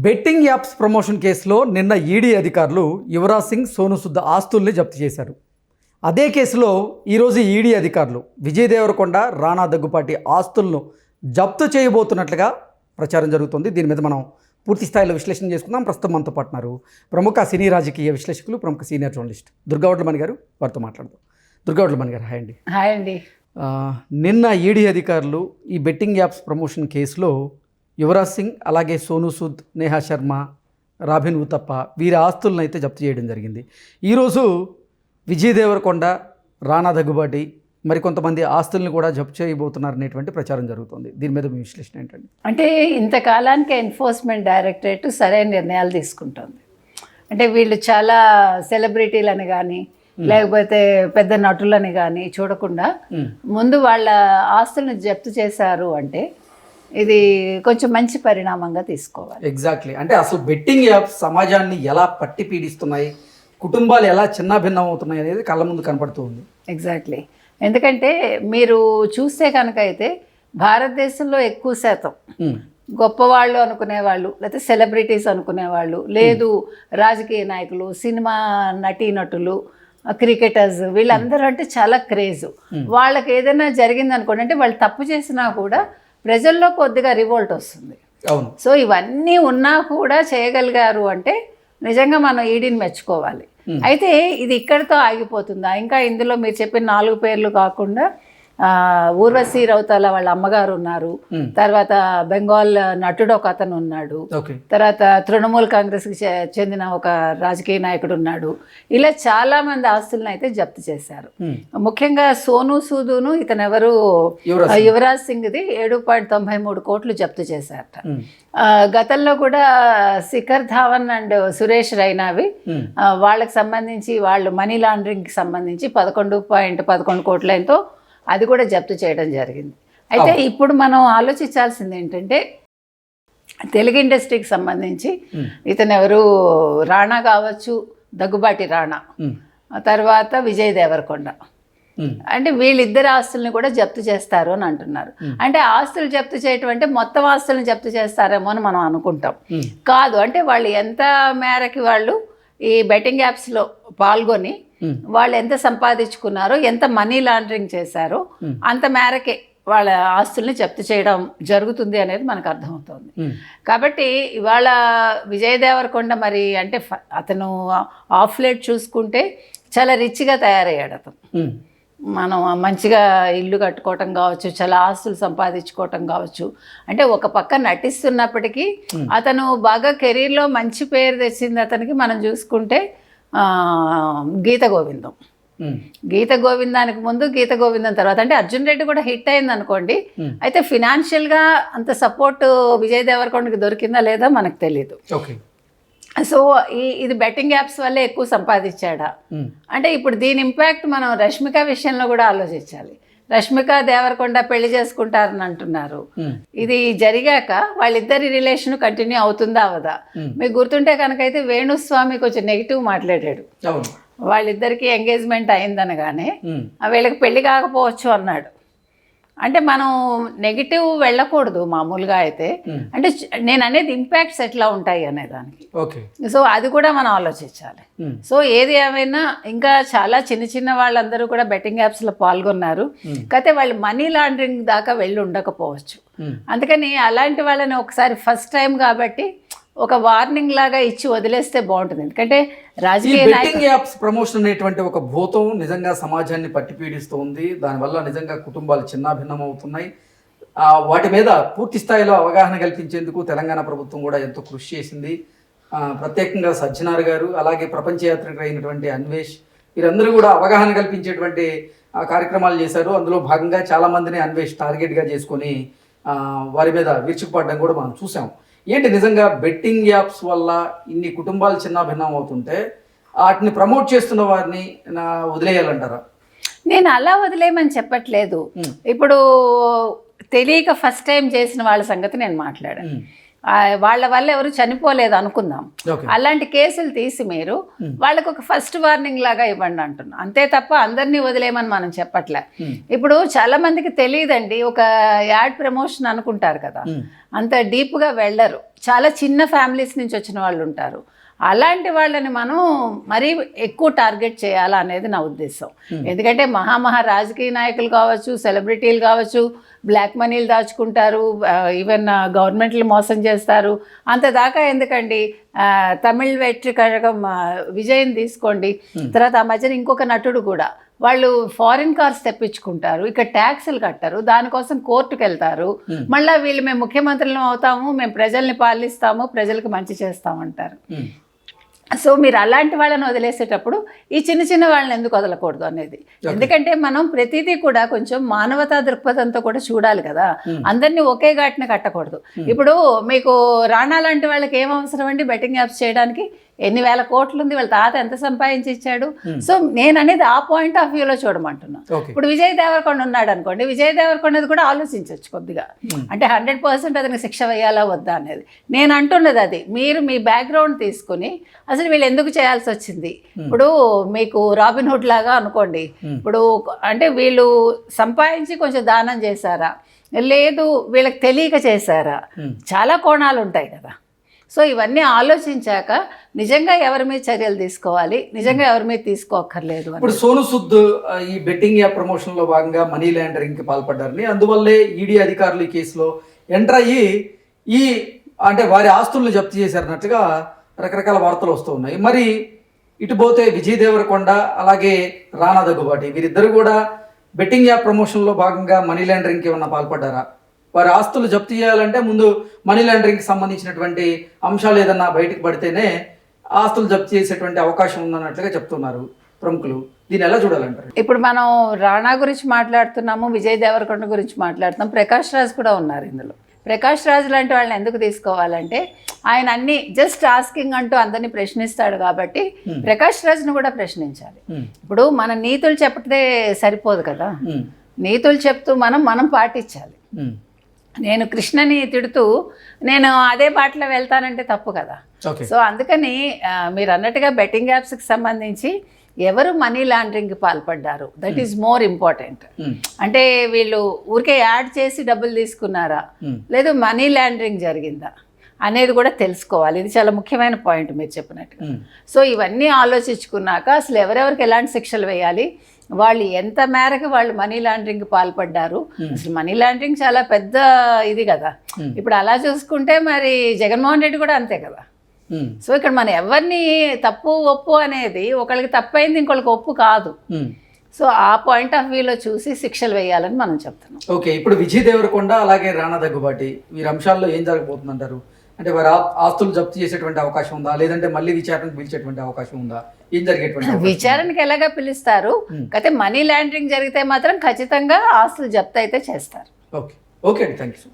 Betting apps promotion కేసులో నిన్న ED అధికారులు యువరాజ్ సింగ్, సోను సూద్ ఆస్తుల్ని జప్తు చేశారు. అదే కేసులో ఈరోజు ఈడీ అధికారులు విజయ్ దేవరకొండ, రాణా దగ్గుపాటి ఆస్తులను జప్తు చేయబోతున్నట్లుగా ప్రచారం జరుగుతుంది. దీని మీద మనం పూర్తి స్థాయిలో విశ్లేషణ చేసుకుందాం. ప్రస్తుతం మనతో పాటున్నారు ప్రముఖ సినీ రాజకీయ విశ్లేషకులు, ప్రముఖ సీనియర్ జర్నలిస్ట్ దుర్గావడ్లమణి గారు. వారితో మాట్లాడదాం. దుర్గావడ్లమణి గారు, హాయ్ అండి. హాయ్ అండి. నిన్న ఈడీ అధికారులు ఈ బెట్టింగ్ యాప్స్ ప్రమోషన్ కేసులో యువరాజ్ సింగ్, అలాగే సోను సూద్, నేహా శర్మ, రాబిన్ ఉతప్ప వీరి ఆస్తులను అయితే జప్తు చేయడం జరిగింది. ఈరోజు విజయ్ దేవరకొండ, రాణా దగ్గుబాటి మరికొంతమంది ఆస్తులను కూడా జప్తు చేయబోతున్నారనేటువంటి ప్రచారం జరుగుతుంది. దీని మీద మీ విశ్లేషణ ఏంటండి? అంటే ఇంతకాలానికి ఎన్ఫోర్స్మెంట్ డైరెక్టరేట్ సరైన నిర్ణయాలు తీసుకుంటుంది. అంటే వీళ్ళు చాలా సెలబ్రిటీలని కానీ లేకపోతే పెద్ద నటులని కానీ చూడకుండా ముందు వాళ్ళ ఆస్తులను జప్తు చేశారు అంటే ఇది కొంచెం మంచి పరిణామంగా తీసుకోవాలి. ఎగ్జాక్ట్లీ. అంటే అసలు బెట్టింగ్ యాప్స్ సమాజాన్ని ఎలా పట్టి పీడిస్తున్నాయి, కుటుంబాలు ఎలా చిన్నాభిన్నం అవుతున్నాయి అనేది కళ్ళ ముందు కనపడుతూ ఉంది. ఎగ్జాక్ట్లీ. ఎందుకంటే మీరు చూస్తే కనుక అయితే భారతదేశంలో ఎక్కువ శాతం గొప్పవాళ్ళు అనుకునేవాళ్ళు, లేకపోతే సెలబ్రిటీస్ అనుకునేవాళ్ళు, లేదు రాజకీయ నాయకులు, సినిమా నటీనటులు, క్రికెటర్స్, వీళ్ళందరూ అంటే చాలా క్రేజ్. వాళ్ళకి ఏదైనా జరిగింది అనుకోండి, అంటే వాళ్ళు తప్పు చేసినా కూడా ప్రజల్లో కొద్దిగా రివోల్ట్ వస్తుంది. అవును. సో ఇవన్నీ ఉన్నా కూడా చేయగలిగారు అంటే నిజంగా మనం ఈడీని మెచ్చుకోవాలి. అయితే ఇది ఇక్కడితో ఆగిపోతుందా? ఇంకా ఇందులో మీరు చెప్పిన 4 పేర్లు కాకుండా ఊర్వశీ రౌతాల వాళ్ళ అమ్మగారు ఉన్నారు, తర్వాత బెంగాల్ నటుడు ఒక అతను ఉన్నాడు, తర్వాత తృణమూల్ కాంగ్రెస్కి చెందిన ఒక రాజకీయ నాయకుడు ఉన్నాడు. ఇలా చాలా మంది ఆస్తులను అయితే జప్తు చేశారు. ముఖ్యంగా సోను సూదును, ఇతను ఎవరు, యువరాజ్ సింగ్ది 7.93 కోట్లు జప్తు చేశారట. గతంలో కూడా శిఖర్ ధావన్ అండ్ సురేష్ రైనావి వాళ్ళకి సంబంధించి, వాళ్ళు మనీ లాండరింగ్కి సంబంధించి 11.11 కోట్లతో అది కూడా జప్తు చేయడం జరిగింది. అయితే ఇప్పుడు మనం ఆలోచించాల్సింది ఏంటంటే తెలుగు ఇండస్ట్రీకి సంబంధించి ఇతను ఎవరు, రాణా కావచ్చు, దగ్గుబాటి రాణా, తర్వాత విజయ్ దేవరకొండ, అంటే వీళ్ళిద్దరు ఆస్తుల్ని కూడా జప్తు చేస్తారు అని అంటున్నారు. అంటే ఆస్తులు జప్తు చేయటం అంటే మొత్తం ఆస్తులను జప్తు చేస్తారేమో అని మనం అనుకుంటాం. కాదు, అంటే వాళ్ళు ఎంత మేరకి వాళ్ళు ఈ బెట్టింగ్ యాప్స్లో పాల్గొని వాళ్ళు ఎంత సంపాదించుకున్నారో, ఎంత మనీ లాండరింగ్ చేశారో అంత మేరకే వాళ్ళ ఆస్తుల్ని జప్తు చేయడం జరుగుతుంది అనేది మనకు అర్థమవుతుంది. కాబట్టి ఇవాళ విజయ్ దేవరకొండ మరి అంటే అతను ఆఫ్ లేట్ చూసుకుంటే చాలా రిచ్గా తయారయ్యాడు అతను. మనం మంచిగా ఇల్లు కట్టుకోవటం కావచ్చు, చాలా ఆస్తులు సంపాదించుకోవటం కావచ్చు. అంటే ఒక పక్క నటిస్తున్నప్పటికీ అతను బాగా కెరీర్లో మంచి పేరు తెచ్చింది అతనికి. మనం చూసుకుంటే గీత గోవిందం, గీత గోవిందానికి ముందు, గీత గోవిందం తర్వాత, అంటే అర్జున్ రెడ్డి కూడా హిట్ అయింది అనుకోండి. అయితే ఫినాన్షియల్గా అంత సపోర్ట్ విజయ్ దేవరకొండకి దొరికిందా లేదా మనకు తెలియదు. సో ఇది బెట్టింగ్ యాప్స్ వల్లే ఎక్కువ సంపాదించాడా అంటే ఇప్పుడు దీని ఇంపాక్ట్ మనం రష్మిక విషయంలో కూడా ఆలోచించాలి. రష్మిక దేవరకొండ పెళ్లి చేసుకుంటారని అంటున్నారు. ఇది జరిగాక వాళ్ళిద్దరి రిలేషన్ కంటిన్యూ అవుతుందా అవదా? మీకు గుర్తుంటే కనుకైతే వేణుస్వామి కొంచెం నెగిటివ్ మాట్లాడాడు. వాళ్ళిద్దరికి ఎంగేజ్మెంట్ అయిందనగానే వీళ్ళకి పెళ్లి కాకపోవచ్చు అన్నాడు. అంటే మనం నెగిటివ్ వెళ్ళకూడదు మామూలుగా అయితే. అంటే నేను అనేది ఇంపాక్ట్స్ ఎట్లా ఉంటాయి అనే దానికి. సో అది కూడా మనం ఆలోచించాలి. సో ఏది ఏమైనా ఇంకా చాలా చిన్న చిన్న వాళ్ళందరూ కూడా బెట్టింగ్ యాప్స్లో పాల్గొన్నారు. కాకపోతే వాళ్ళు మనీ లాండరింగ్ దాకా వెళ్ళి ఉండకపోవచ్చు. అందుకని అలాంటి వాళ్ళని ఒకసారి ఫస్ట్ టైం కాబట్టి ఒక వార్నింగ్ లాగా ఇచ్చి వదిలేస్తే బాగుంటుంది. ఎందుకంటే రాజకీయ బెట్టింగ్ యాప్స్ ప్రమోషన్ అనేటువంటి ఒక భూతం నిజంగా సమాజాన్ని పట్టి పీడిస్తూ ఉంది. దానివల్ల నిజంగా కుటుంబాలు చిన్నాభిన్నం అవుతున్నాయి. వాటి మీద పూర్తి స్థాయిలో అవగాహన కల్పించేందుకు తెలంగాణ ప్రభుత్వం కూడా ఎంతో కృషి చేసింది. ప్రత్యేకంగా సజ్జనార్ గారు, అలాగే ప్రపంచ యాత్రికులు అయినటువంటి అన్వేష్, వీరందరూ కూడా అవగాహన కల్పించేటువంటి కార్యక్రమాలు చేశారు. అందులో భాగంగా చాలామందిని అన్వేష్ టార్గెట్గా చేసుకొని వారి మీద విరుచుకుపడడం కూడా మనం చూసాం. ఏంటి నిజంగా బెట్టింగ్ యాప్స్ వల్ల ఇన్ని కుటుంబాలు చిన్నాభిన్నం అవుతుంటే వాటిని ప్రమోట్ చేస్తున్న వారిని వదిలేయాలంటారా? నేను అలా వదిలేయమని చెప్పట్లేదు. ఇప్పుడు తెలియక ఫస్ట్ టైం చేసిన వాళ్ళ సంగతి నేను మాట్లాడాను. వాళ్ళ వల్ల ఎవరు చనిపోలేదు అనుకుందాం, ఓకే. అలాంటి కేసులు తీసి మీరు వాళ్ళకు ఒక ఫస్ట్ వార్నింగ్ లాగా ఇవ్వండి అంటున్నాం, అంతే తప్ప అందరినీ వదిలేయమని మనం చెప్పట్లే. ఇప్పుడు చాలా మందికి తెలియదండి, ఒక యాడ్ ప్రమోషన్ అనుకుంటారు కదా, అంత డీప్గా వెళ్ళరు, చాలా చిన్న ఫ్యామిలీస్ నుంచి వచ్చిన వాళ్ళు ఉంటారు. అలాంటి వాళ్ళని మనం మరీ ఎక్కువ టార్గెట్ చేయాలా అనేది నా ఉద్దేశం. ఎందుకంటే మహా రాజకీయ నాయకులు కావచ్చు, సెలబ్రిటీలు కావచ్చు, బ్లాక్ మనీలు దాచుకుంటారు, ఈవెన్ గవర్నమెంట్లు మోసం చేస్తారు. అంత దాకా ఎందుకండి, తమిళ్ వెట్రి కழகம் విజయ్ని తీసుకోండి, తర్వాత ఆ మధ్యన ఇంకొక నటుడు కూడా, వాళ్ళు ఫారిన్ కార్స్ తెప్పించుకుంటారు, ఇక్కడ ట్యాక్సులు కట్టరు, దానికోసం కోర్టుకు వెళ్తారు, మళ్ళీ వీళ్ళు మేము ముఖ్యమంత్రులను అవుతాము, మేము ప్రజల్ని పాలిస్తాము, ప్రజలకు మంచి చేస్తామంటారు. సో మీరు అలాంటి వాళ్ళని వదిలేసేటప్పుడు ఈ చిన్న చిన్న వాళ్ళని ఎందుకు వదలకూడదు అనేది. ఎందుకంటే మనం ప్రతిదీ కూడా కొంచెం మానవతా దృక్పథంతో కూడా చూడాలి కదా, అందరినీ ఒకే ఘాటిన కట్టకూడదు. ఇప్పుడు మీకు రాణా లాంటి వాళ్ళకి ఏం అవసరం అండి బెట్టింగ్ యాప్స్ చేయడానికి? ఎన్ని వేల కోట్లు ఉంది, వాళ్ళ తాత ఎంత సంపాదించి ఇచ్చాడు. సో నేను అనేది ఆ పాయింట్ ఆఫ్ వ్యూలో చూడమంటున్నా. ఇప్పుడు విజయ్ దేవరకొండ ఉన్నాడు అనుకోండి, విజయ్ దేవరకొండది కూడా ఆలోచించవచ్చు కొద్దిగా, అంటే 100% అతనికి శిక్ష వేయాలా వద్దా అనేది. నేను అంటున్నది అది, మీరు మీ బ్యాక్గ్రౌండ్ తీసుకుని అసలు వీళ్ళు ఎందుకు చేయాల్సి వచ్చింది. ఇప్పుడు మీకు రాబిన్ హుడ్ లాగా అనుకోండి, ఇప్పుడు అంటే వీళ్ళు సంపాదించి కొంచెం దానం చేశారా, లేదు వీళ్ళకి తెలియక చేశారా, చాలా కోణాలు ఉంటాయి కదా. సో ఇవన్నీ ఆలోచించాక నిజంగా ఎవరి మీద చర్యలు తీసుకోవాలి, నిజంగా ఎవరి మీద తీసుకోక్కర్లేదు. ఇప్పుడు సోను సుద్ ఈ బెట్టింగ్ యాప్ ప్రమోషన్ లో భాగంగా మనీ లాండరింగ్ కి పాల్పడ్డారని, అందువల్లే ఈడీ అధికారులు ఈ కేసులో ఎంటర్ అయ్యి ఈ అంటే వారి ఆస్తులను జప్తు చేశారన్నట్టుగా రకరకాల వార్తలు వస్తూ ఉన్నాయి. మరి ఇటు పోతే విజయ్ దేవరకొండ అలాగే రానా దగ్గుబాటి వీరిద్దరు కూడా బెట్టింగ్ యాప్ ప్రమోషన్లో భాగంగా మనీ లాండరింగ్కి ఏమన్నా పాల్పడ్డారా? వారి ఆస్తులు జప్తు చేయాలంటే ముందు మనీ లాండరింగ్కి సంబంధించినటువంటి అంశాలు ఏదన్నా బయటకు పడితేనే ఆస్తులు జప్తు చేసేటువంటి అవకాశం ఉందన్నట్లుగా చెప్తున్నారు ప్రముఖులు. దీన్ని ఎలా చూడాలంటారు? ఇప్పుడు మనం రాణా గురించి మాట్లాడుతున్నాము, విజయ్ దేవరకొండ గురించి మాట్లాడుతున్నాం, ప్రకాష్ రాజ్ కూడా ఉన్నారు ఇందులో. ప్రకాష్ రాజ్ లాంటి వాళ్ళని ఎందుకు తీసుకోవాలంటే ఆయన అన్ని జస్ట్ ఆస్కింగ్ అంటూ అందరినీ ప్రశ్నిస్తాడు కాబట్టి ప్రకాష్ రాజ్ను కూడా ప్రశ్నించాలి. ఇప్పుడు మన నీతులు చెప్పదే సరిపోదు కదా, నీతులు చెప్తూ మనం పాటించాలి. నేను కృష్ణని తిడుతూ నేను అదే బాటలో వెళ్తానంటే తప్పు కదా. సో అందుకని మీరు అన్నట్టుగా బెట్టింగ్ యాప్స్కి సంబంధించి ఎవరు మనీ లాండరింగ్కి పాల్పడ్డారు, దట్ ఈజ్ మోర్ ఇంపార్టెంట్. అంటే వీళ్ళు ఊరికే యాడ్ చేసి డబ్బులు తీసుకున్నారా, లేదు మనీ లాండరింగ్ జరిగిందా అనేది కూడా తెలుసుకోవాలి. ఇది చాలా ముఖ్యమైన పాయింట్ మీరు చెప్పినట్టుగా. సో ఇవన్నీ ఆలోచించుకున్నాక అసలు ఎవరెవరికి ఎలాంటి శిక్షలు వేయాలి, వాళ్ళు ఎంత మేరకు వాళ్ళు మనీ లాండరింగ్కి పాల్పడ్డారు, అసలు మనీ లాండరింగ్ చాలా పెద్ద ఇది కదా. ఇప్పుడు అలా చూసుకుంటే మరి జగన్మోహన్ రెడ్డి కూడా అంతే కదా. సో ఇక్కడ మనం ఎవరిని తప్పు ఒప్పు అనేది ఒకళ్ళకి తప్పైంది ఇంకొకరికి ఒప్పు కాదు. సో ఆ పాయింట్ ఆఫ్ వ్యూలో చూసి శిక్షలు వేయాలని మనం చెప్తున్నాం. ఓకే, ఇప్పుడు విజయ్ దేవరకొండ అలాగే రానా దగ్గుబాటి వీరి అంశాల్లో ఏం జరగబోతుందంటారు? అంటే వారి ఆస్తులు జప్తు చేసేటువంటి అవకాశం ఉందా, లేదంటే మళ్ళీ విచారణకు పిలిచేటువంటి అవకాశం ఉందా? ఏం జరిగేటువంటి విచారణకి ఎలాగా పిలుస్తారు, అయితే మనీ లాండరింగ్ జరిగితే మాత్రం ఖచ్చితంగా ఆస్తులు జప్తు అయితే చేస్తారు. ఓకే ఓకే అండి, థ్యాంక్ యూ.